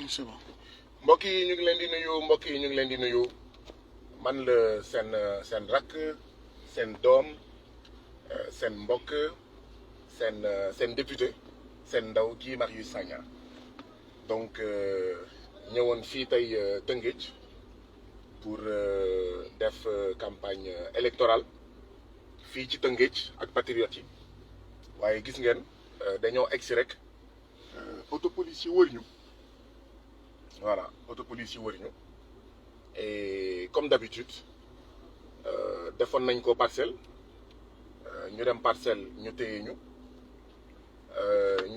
c'est bon. mbokk yi ñu ngi leen di nuyu mbokk yi ñu ngi leen di nuyu man la seen rakk seen doom seen mbokk seen député seen ndaw Guy Marius Sagna donc ñëwoon fii tey Tëngéej pour def campagne électorale fii ci Tëngéej ak patriotes yi waaye gis ngeen dañoo egsi rek autopolice yi wër ñu. Voilà, autopolice yi wër ñu et comme d'habitude defoon nañ ko parcelle ñu dem parcelle ñu téye ñu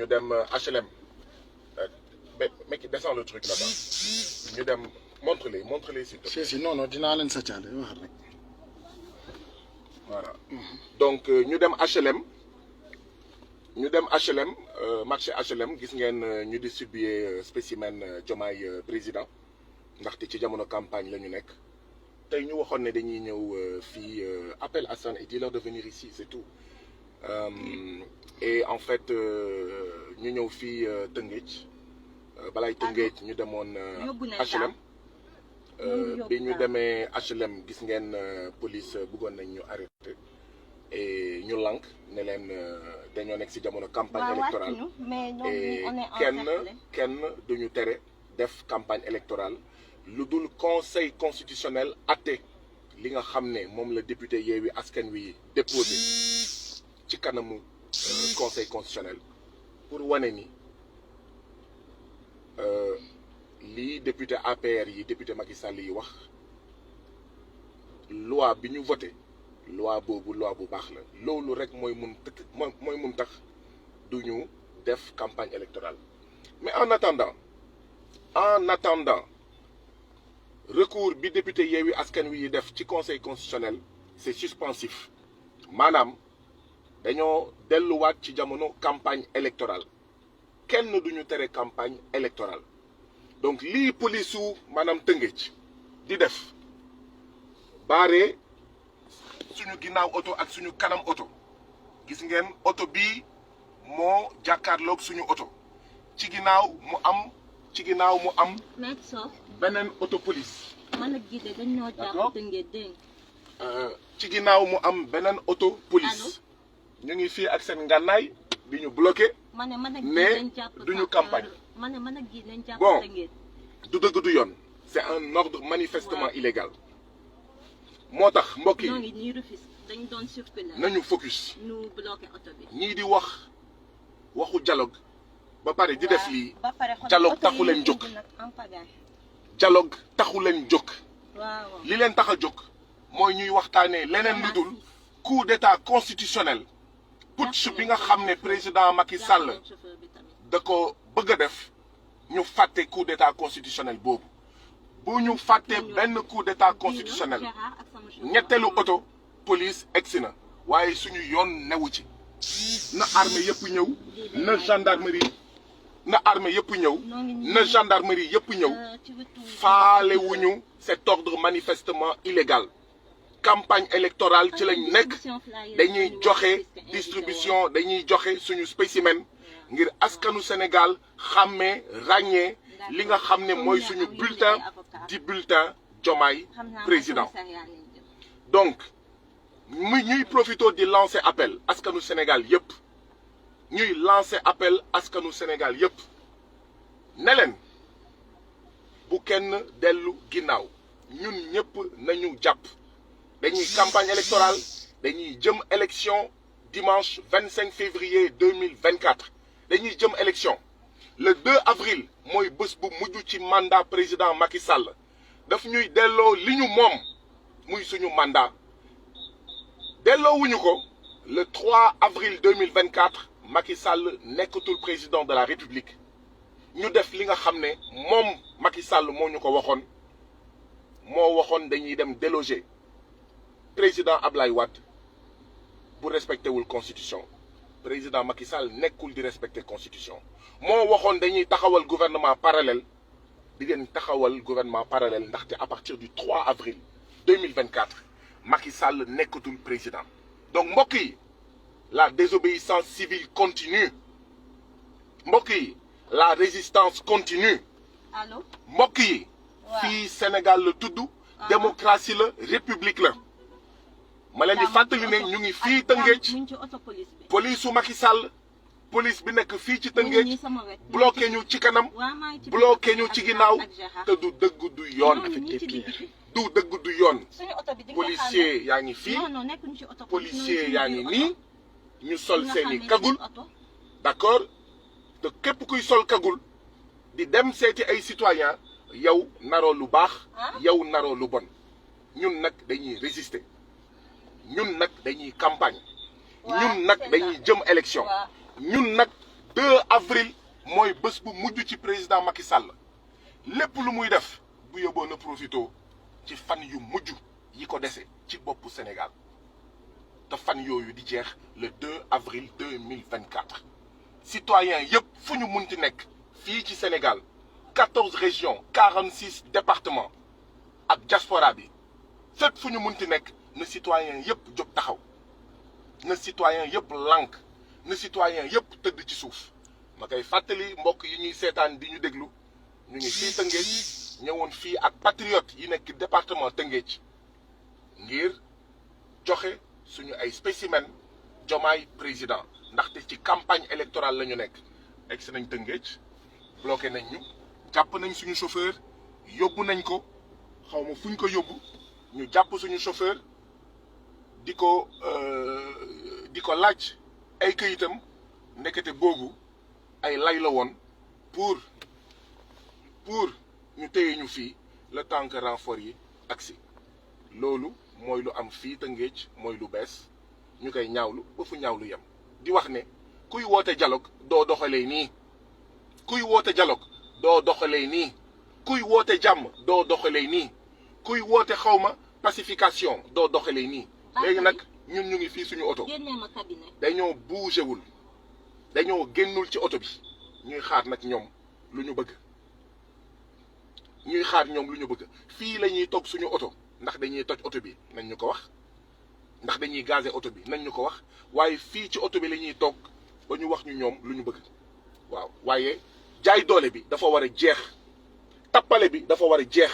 dem HLM mec descend le truc là-bas ñu dem montre-les s'il te plaît. si non dinaa leen sa caale wax rek. Voilà donc ñu dem HLM marché HLM gis ngeen ñu distribuer spécimen Diomaye président ndaxte ci jamono campagne la ñu nekk tey ñu waxoon ne dañuy ñëw fii appel à Assane et dis-leur de venir ici c'est tout et en fait ñu ñëw fii Tëngéej balaay Tëngéej ñu demoon HLM bi ñu demee HLM gis ngeen police bëggoon nañ ñu arrêté et ñu lànk ne leen dañoo nekk ci jamono campagne électorale et kenn duñu tere def campagne électorale lu dul conseil constitutionnel atte li nga xam ne moom la député Yewwi Askan Wi déposé ci kanamu conseil constitutionnel pour wane ni lii député APR yi député Macky Sall yi wax loi bi ñu voté loi boobu loi bu baax la loolu rek mooy mun tax du ñu def campagne électorale mais en attendant recours bi député Yewwi Askan Wi yi def ci conseil constitutionnel c'est suspensif maanaam dañoo delluwaat ci jamono campagne électorale kenn duñu tere campagne électorale donc lii police su maanaam Tëngéej di def baare suñu ginnaaw oto ak suñu kanam oto gis ngeen oto bii moo jàkkaarloog suñu oto ci ginnaaw mu am beneen oto police. ci ginnaaw mu am beneen auto police ñu ngi fii ak seen ngànnaay di ñu bloqué ne duñu campagne bon du dëgg du yoon c'est un ordre manifestement illégal moo tax mbokk yi nañu focus ñii di waxu dialogue ba pare di def lii dialogue taxu leen jóg li leen tax a jóg mooy ñuy waxtaanee leneen lu dul coup d'état constitutionnel putsch bi nga xam ne président Macky Sall da ko bëgg a def ñu fàtte coup d'état constitutionnel boobu bu ñu fàtte benn coup d'état constitutionnel ñetteelu auto police egsi na waaye suñu yoon newu ci na armée yëpp ñëw na gendarmerie yëpp ñëw faale wuñu cet ordre manifestement illégal campagne électorale ci lañ nekk dañuy joxe distribution dañuy joxe suñu spécimen ngir askanu Sénégal xàmmee ràññee li nga xam ne mooy suñu bulletin di bulletin Diomaye président donc ñuy profito di lancer appel askanu Sénégal yëpp ne leen bu kenn dellu ginnaaw ñun ñëpp nañu jàpp dañuy campagne électorale dañuy jëm élection dimanche 25 février 2024 dañuy jëm élection le 2 avril mooy bés bu mujj ci mandat président Macky Sall daf ñuy delloo li ñu moom muy suñu mandat delloowuñu ko le 3 avril 2024 Macky Sall nekkatul président de la République ñu def li nga xam ne moom Macky Sall moo ñu ko waxoon dañuy dem déloger président Ablaye Wade bu respecté wul constitution président Macky Sall nekkul di respecter constitution moo waxoon dañuy taxawal gouvernement parallèle di leen taxawal gouvernement parallèle ndaxte à partir du 3 avril 2024 Macky Sall nekkatul président donc mbokk yi la désobéissance civile continue mbokk yi la résistance continue allo. mbokk yi. waaw fii Sénégal la tudd. démocratie la république la. ma leen di fàttali ne ñu ngi fii Tëngéej. mu ngi ci auto police bi. police su Macky Sall. police bi nekk fii ci Tëngéej. bloqué ñu ci kanam. bloqué ñu ci ginnaaw. te du dëgg du yoon. du dëgg du yoon. policier yaa ngi fii. policier yaa ngi nii. ñu sol seeni kagul. d'accord te képp kuy sol kagul. di dem seeti ay citoyen yow naroo lu baax. yow naroo lu bon. ñun nag dañuy résister. ñun nag dañuy campagne. ñun nag dañuy jëm élection. ñun nag 2 avril mooy bés bu mujj ci président Macky Sall lépp lu muy def bu yóbboo na profito ci fan yu mujj yi ko dese ci boppu Sénégal te fan yooyu di jeex le 2 avril 2024. citoyens yëpp fu ñu munti nekk fii ci Sénégal 14 régions 46 départements ak diaspora bi fépp fu ñu munti nekk na citoyens yëpp jóg taxaw na citoyens yëpp lànk na citoyen yëpp tëdd ci suuf ma koy fàttali mbokk yi ñuy seetaan di ñu déglu ñu ngi fii Tëngéej ñëwoon fii ak patriote yi nekk département Tëngéej ngir joxe suñu ay spécimen Diomaye président ndaxte ci campagne électorale la ñu nekk egsi nañ Tëngéej bloqué nañ ñu jàpp nañ suñu chauffeur yóbbu nañ ko xaw ma fuñ ko yóbbu ñu jàpp suñu chauffeur di ko laaj ay këyitam ndekete boobu ay lay la woon pour ñu téye ñu fii le temps que renfort yi agsi loolu mooy lu am fii Tëngéej mooy lu bees ñu koy ñaawlu ba fu ñaawlu yem di wax ne kuy woote dialogue doo doxalee nii kuy woote dialogue doo doxalee nii kuy woote jàmm doo doxalee nii kuy woote xawma pacification doo doxalee nii léegi nag ñun ñu ngi fii suñu oto dañoo bougé wul dañoo génnul ci oto bi ñuy xaar nag ñoom lu ñu bëgg fii la ñuy toog suñu oto ndax dañuy toj oto bi nañ ñu ko wax ndax dañuy gazé oto bi nañ ñu ko wax waaye fii ci oto bi la ñuy toog ba ñu wax ñu ñoom lu ñu bëgg waaw waaye jaay doole bi dafa war a jeex tappale bi dafa war a jeex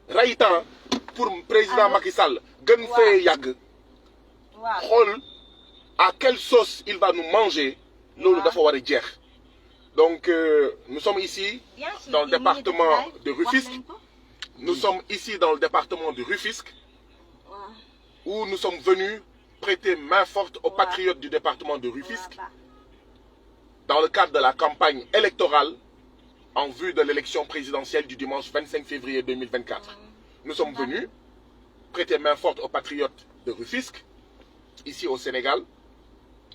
rey temps pour président Macky Sall gën fee yàgg xool à quelle sauce il va nous manger loolu dafa war a jeex donc nous sommes ici dans le département de Rufisque où nous sommes venus prêter main forte aux patriotes du département de Rufisque dans le cadre de la campagne électorale en vue de l'élection présidentielle du dimanche 25 février 2024. Nous sommes venus prêter main forte aux patriotes de Rufisque, ici au Sénégal,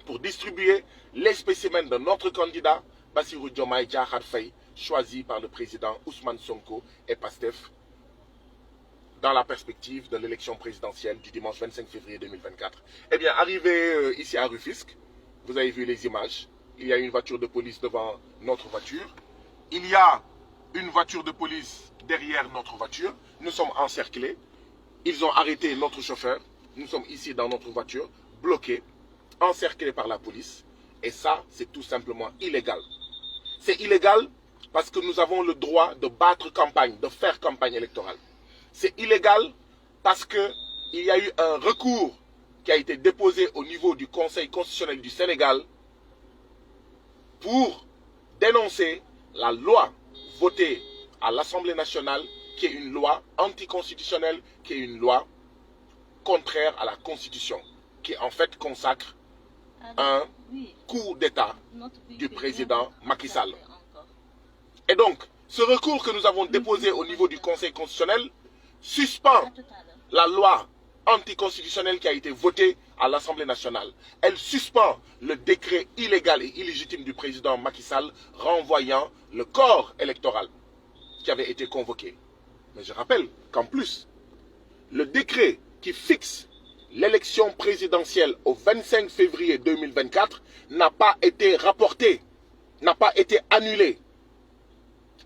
pour distribuer les spécimens de notre candidat, Bassirou Diomaye Diakhar Faye, choisi par le président Ousmane Sonko et Pastef, dans la perspective de l'élection présidentielle du dimanche 25 février 2024. Eh bien, arrivé ici à Rufisque, vous avez vu les images. Il y a une voiture de police devant notre voiture. Il y a une voiture de police derrière notre voiture. Nous sommes encerclés. Ils ont arrêté notre chauffeur. Nous sommes ici dans notre voiture, bloqués, encerclés par la police. Et ça, c'est tout simplement illégal. C'est illégal parce que nous avons le droit de battre campagne, de faire campagne électorale. C'est illégal parce qu'il y a eu un recours qui a été déposé au niveau du Conseil constitutionnel du Sénégal pour dénoncer la loi votée à l'Assemblée nationale, qui est une loi anticonstitutionnelle, qui est une loi contraire à la Constitution, qui en fait consacre un coup d'État du président Macky Sall. Et donc, ce recours que nous avons déposé au niveau du Conseil constitutionnel suspend la loi anticonstitutionnelle qui a été votée à l'Assemblée nationale. Elle suspend le décret illégal et illégitime du président Macky Sall renvoyant le corps électoral qui avait été convoqué. Mais je rappelle qu'en plus, le décret qui fixe l'élection présidentielle au 25 février 2024 n'a pas été rapporté, n'a pas été annulé.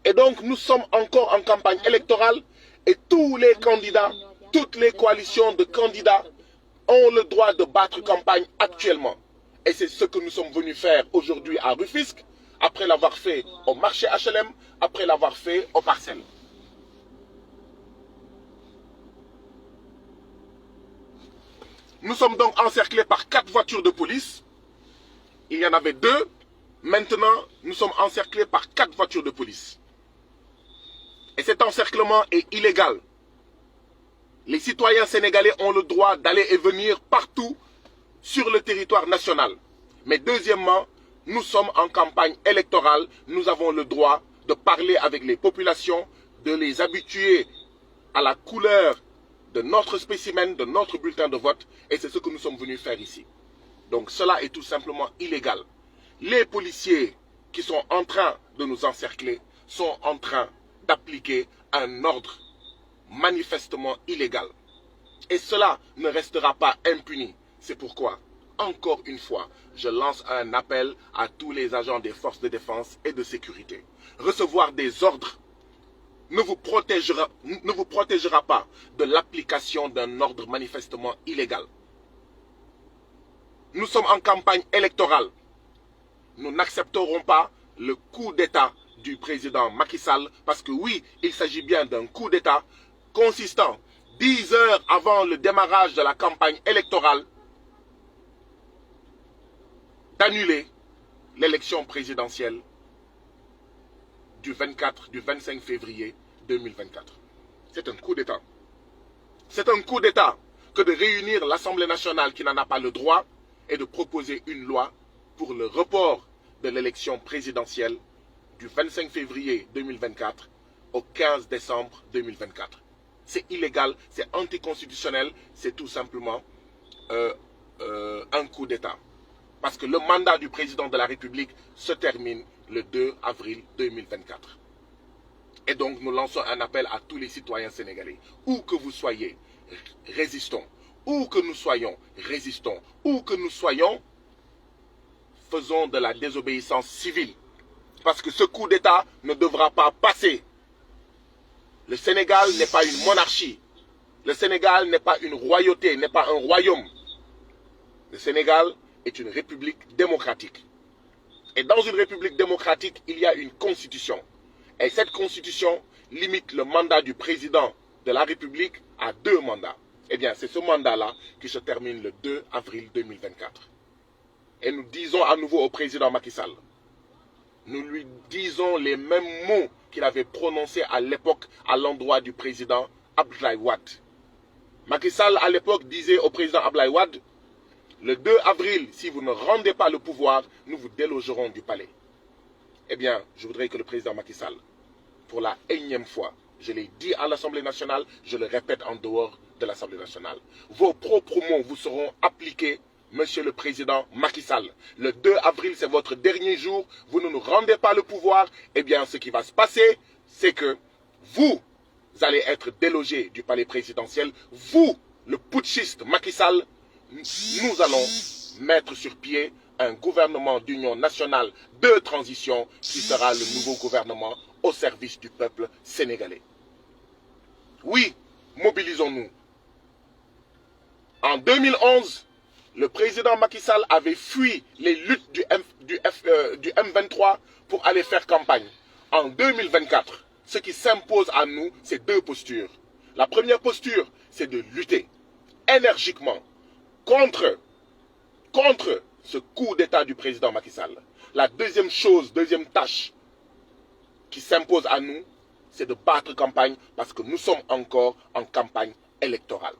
Et donc, nous sommes encore en campagne électorale et tous les candidats, toutes les coalitions de candidats ont le droit de battre campagne actuellement. Et c'est ce que nous sommes venus faire aujourd'hui à Rufisque, après l'avoir fait au marché HLM, après l'avoir fait aux parcelles. Nous sommes donc encerclés par 4 voitures de police. Il y en avait 2. Maintenant, nous sommes encerclés par 4 voitures de police. Et cet encerclement est illégal. Les citoyens sénégalais ont le droit d'aller et venir partout sur le territoire national. Mais deuxièmement, nous sommes en campagne électorale. Nous avons le droit de parler avec les populations, de les habituer à la couleur de notre spécimen, de notre bulletin de vote. Et c'est ce que nous sommes venus faire ici. Donc cela est tout simplement illégal. Les policiers qui sont en train de nous encercler sont en train d'appliquer un ordre manifestement illégal. Et cela ne restera pas impuni. C'est pourquoi, encore une fois, je lance un appel à tous les agents des forces de défense et de sécurité. Recevoir des ordres ne vous protégera pas de l'application d'un ordre manifestement illégal. Nous sommes en campagne électorale. Nous n'accepterons pas le coup d'État du président Macky Sall parce que oui, il s'agit bien d'un coup d'État consistant 10 heures avant le démarrage de la campagne électorale d'annuler l'élection présidentielle du 25 février 2024. C'est un coup d'État. C'est un coup d'État que de réunir l'Assemblée nationale qui n'en a pas le droit et de proposer une loi pour le report de l'élection présidentielle du 25 février 2024 au 15 décembre 2024. C'est illégal, c'est anticonstitutionnel, c'est tout simplement un coup d'État. Parce que le mandat du président de la République se termine le 2 avril 2024. Et donc nous lançons un appel à tous les citoyens sénégalais. Où que vous soyez, résistons. Où que nous soyons, résistons. Où que nous soyons, faisons de la désobéissance civile. Parce que ce coup d'État ne devra pas passer. Le Sénégal n'est pas une monarchie. Le Sénégal n'est pas une royauté, n'est pas un royaume. Le Sénégal est une république démocratique. Et dans une république démocratique, il y a une constitution. Et cette constitution limite le mandat du président de la République à 2 mandats. Eh bien, c'est ce mandat-là qui se termine le 2 avril 2024. Et nous disons à nouveau au président Macky Sall, nous lui disons les mêmes mots qu'il avait prononcés à l'époque à l'endroit du président Abdoulaye Wade. Macky Sall, à l'époque, disait au président Abdoulaye Wade, le 2 avril, si vous ne rendez pas le pouvoir, nous vous délogerons du palais. Eh bien, je voudrais que le président Macky Sall, pour la énième fois, je l'ai dit à l'Assemblée nationale, je le répète en dehors de l'Assemblée nationale, vos propres mots vous seront appliqués, Monsieur le Président Macky Sall. Le 2 avril, c'est votre dernier jour, vous ne nous rendez pas le pouvoir, eh bien, ce qui va se passer, c'est que vous allez être délogé du palais présidentiel, vous, le putschiste Macky Sall, nous allons mettre sur pied un gouvernement d'union nationale de transition qui sera le nouveau gouvernement au service du peuple sénégalais. Oui, mobilisons-nous. En 2011, le président Macky Sall avait fui les luttes du M23 pour aller faire campagne. En 2024, ce qui s'impose à nous, c'est 2 postures. La première posture, c'est de lutter énergiquement contre ce coup d'État du président Macky Sall. La deuxième chose, deuxième tâche qui s'impose à nous, c'est de battre campagne parce que nous sommes encore en campagne électorale.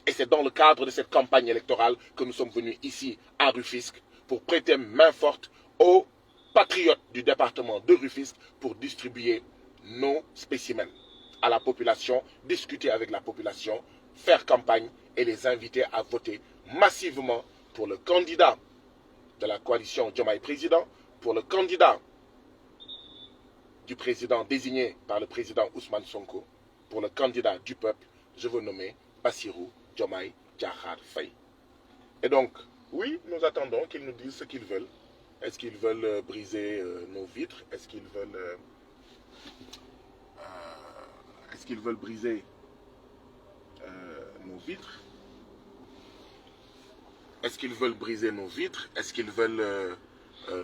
Et c'est dans le cadre de cette campagne électorale que nous sommes venus ici à Rufisque pour prêter main forte aux patriotes du département de Rufisque pour distribuer nos spécimens à la population, discuter avec la population, faire campagne et les inviter à voter massivement pour le candidat de la coalition Diomaye Président, pour le candidat du président désigné par le président Ousmane Sonko, pour le candidat du peuple, je veux nommer Bassirou Diomaye Diakhar Faye. Et donc, oui, nous attendons qu'ils nous disent ce qu'ils veulent. Est-ce qu'ils veulent briser nos vitres? Est-ce qu'ils veulent briser nos vitres? Est-ce qu'ils veulent briser nos vitres? Est-ce qu'ils veulent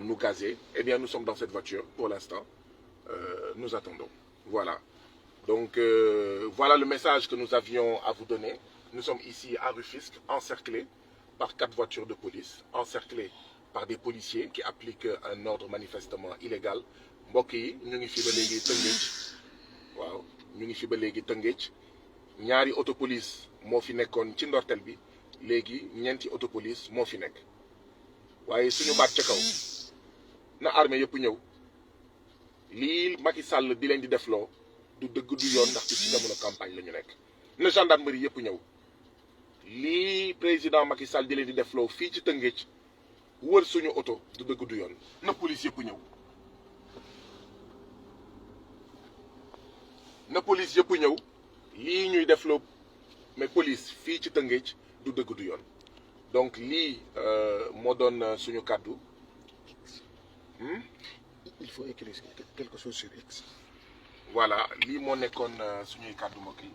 nous gazer. Eh bien, nous sommes dans cette voiture pour l'instant. Nous attendons. Voilà. Donc, voilà le message que nous avions à vous donner. Nous sommes ici à Rufisque, encerclés par 4 voitures de police, encerclés par des policiers qui appliquent un ordre manifestement illégal. mbokk yi ñu ngi fi ba léegi Tëngéej waaw ñu ngi fi ba léegi Tëngéej ñaari autopolice moo fi nekkoon ci ndorteel bi léegi ñeenti autopolice moo fi nekk waaye suñu baat ca kaw na armée yëpp ñëw lii Macky Sall di leen di defloo du dëgg du yoon ndaxte ci jamono campagne la ñu nekk na gendarmerie yëpp ñëw lii président Macky Sall di leen di defloo fii ci Tëngéej wër suñu oto du dëgg du yoon na police yëpp ñëw na police yëpp ñëw lii ñuy defloo mais police fii ci Tëngéej du dëgg du yoon donc lii moo doon suñu kàddu il faut écrire quelque chose sur X. voilà lii moo nekkoon suñuy kàddu mbokk yi